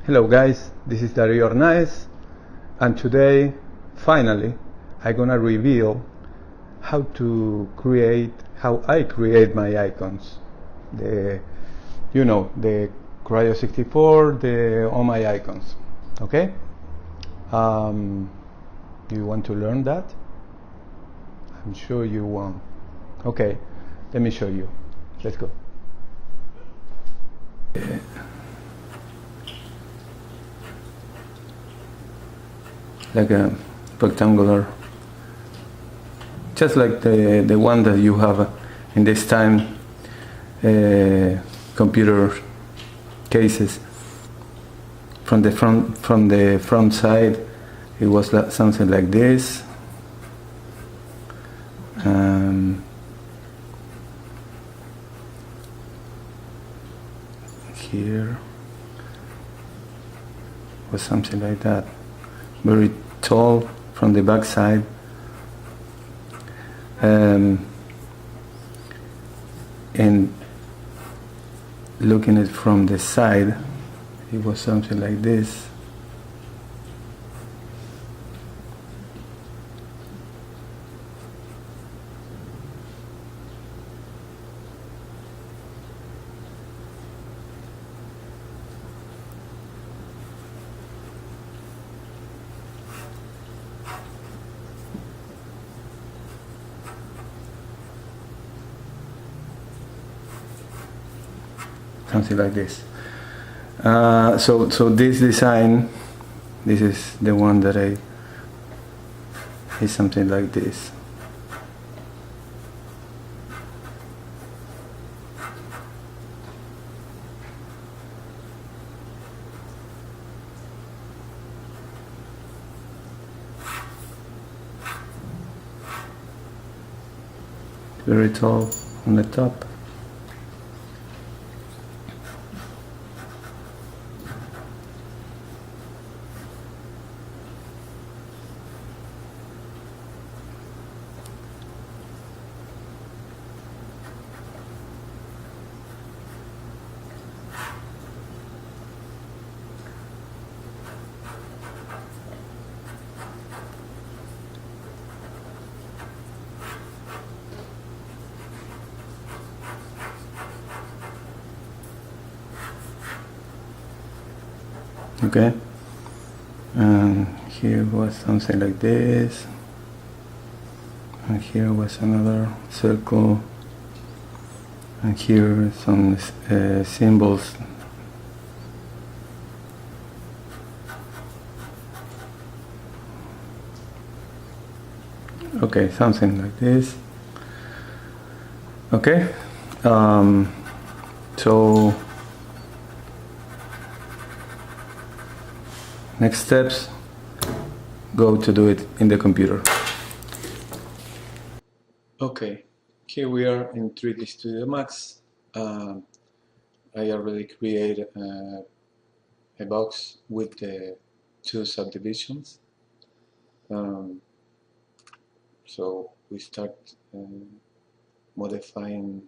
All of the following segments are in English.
Hello guys, this is Dario Arnaez, and today, finally, I'm gonna reveal how I create my icons. The Cryo 64, all my icons. Okay? You want to learn that? I'm sure you want. Okay, let me show you. Let's go. Like a rectangular, just like the one that you have in this time computer cases. From the front side, it was something like this. Here was something like that, very tall from the back side. And looking at it from the side, it was something like this. Something like this. So this design, this is the one that is something like this. Very tall on the top. Okay, and here was something like this, and here was another circle, and here some symbols. Okay, something like this. Okay, so next steps, go to do it in the computer. Okay, here we are in 3D Studio Max. I already created a box with the two subdivisions. So we start modifying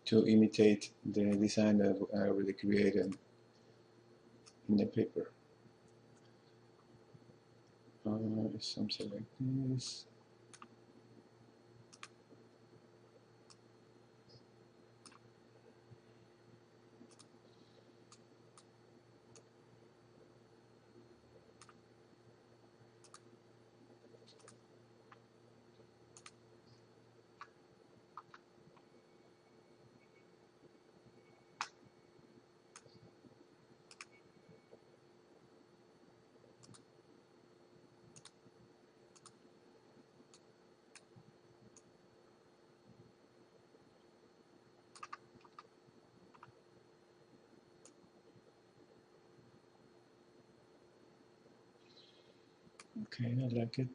to imitate the design that I already created in the paper. Something like this. Okay, I like it.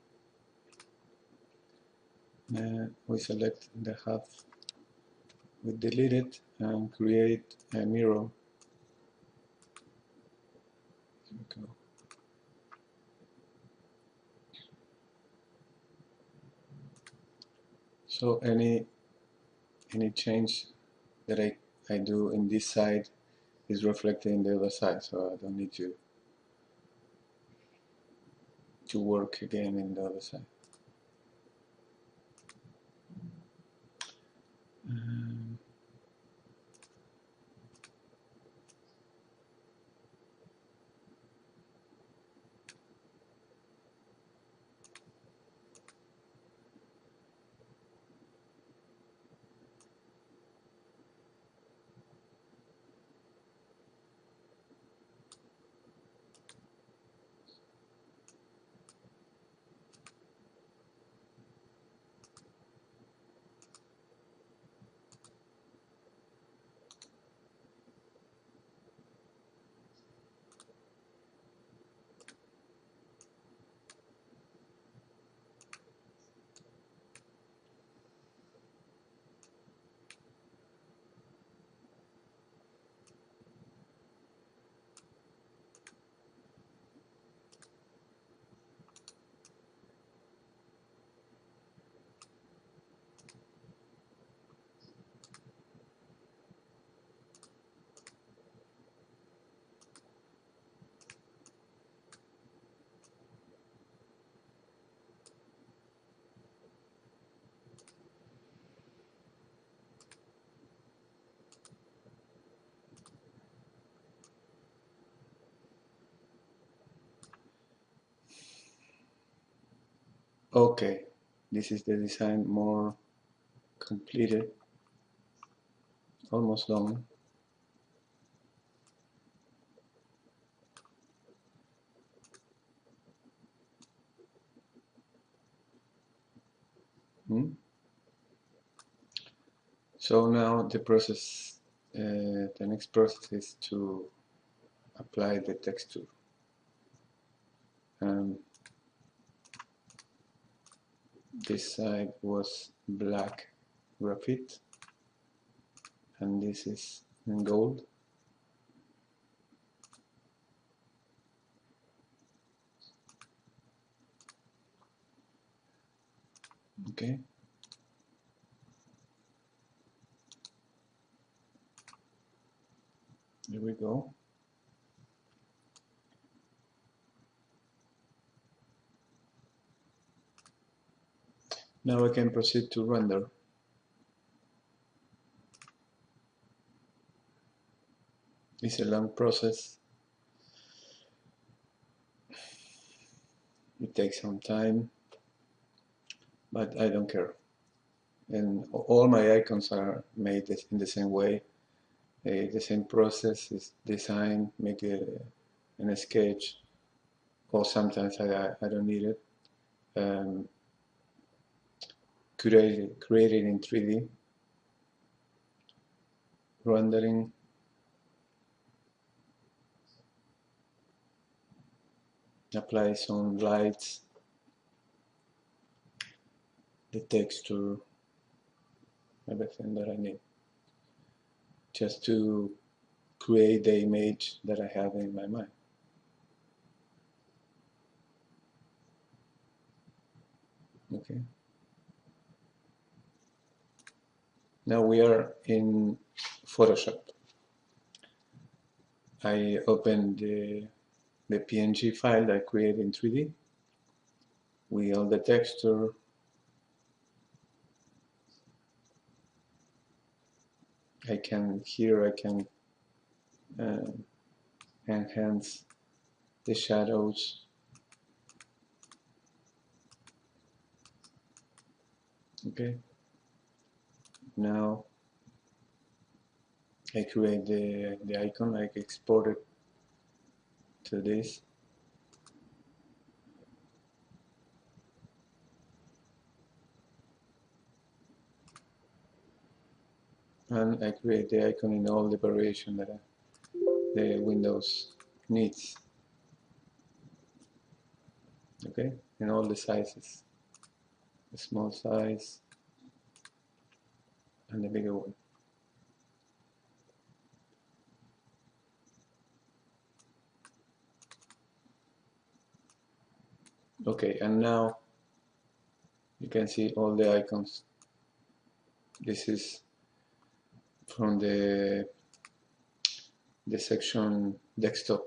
We select the half, we delete it and create a mirror. Here we go. So any change that I do in this side is reflected in the other side, so I don't need to work again in the other side. Okay, this is the design more completed, almost done. Hmm? So now the process, the next process is to apply the texture. This side was black graphite, and this is in gold. Okay. Here we go. Now I can proceed to render. It's a long process. It takes some time, but I don't care. And all my icons are made in the same way. The same process is design, make a sketch, or sometimes I don't need it. Create it in 3D, rendering, apply some lights, the texture, everything that I need, just to create the image that I have in my mind. Okay. Now we are in Photoshop. I open the PNG file that I created in 3D with all the texture. Here I can enhance the shadows. Okay. Now I create the icon, I export it to this. And I create the icon in all the variation that the Windows needs. Okay, in all the sizes, the small size and the bigger one. Okay, and now you can see all the icons. This is from the section desktop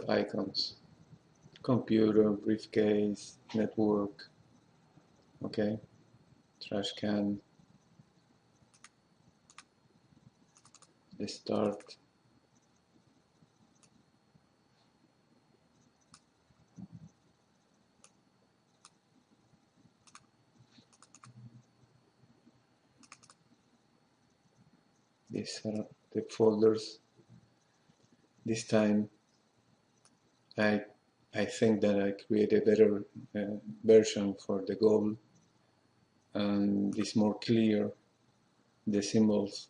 icons, computer, briefcase, network, okay, trash can, the start, these are the folders. This time I think that I create a better version for the goal, and it's more clear, the symbols.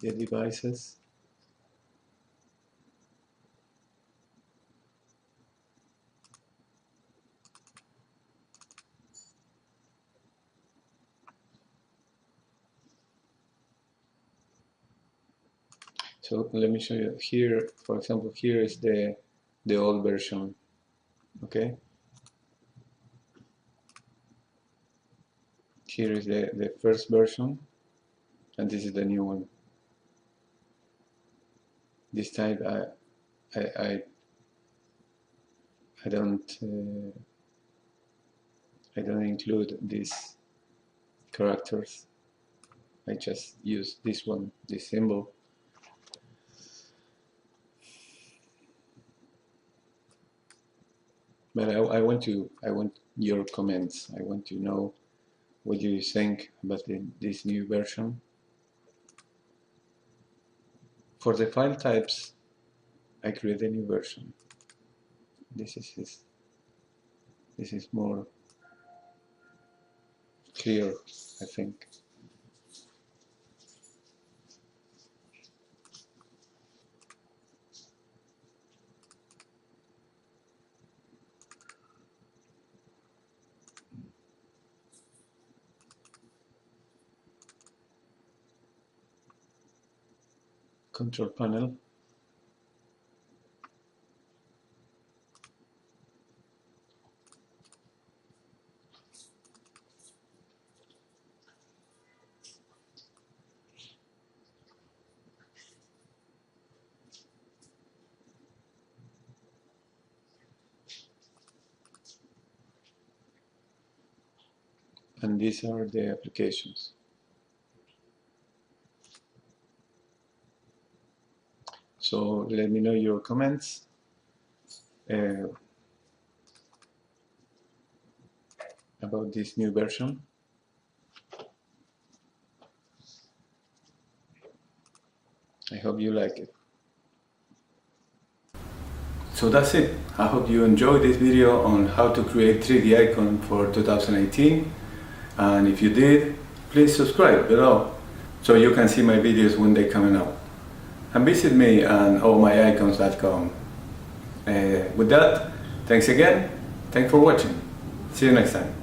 The devices. So let me show you here. For example, here is the old version. Okay. Here is the first version, and this is the new one. This time I don't include these characters. I just use this one, this symbol. But I want your comments. I want to know what you think about this new version. For the file types, I create a new version. This is more clear, I think. Control panel. And these are the applications. So let me know your comments. About this new version. I hope you like it. So that's it. I hope you enjoyed this video on how to create 3D icon for 2018. And if you did, please subscribe below so you can see my videos when they're coming out. And visit me on allmyicons.com. With that, thanks again. Thanks for watching. See you next time.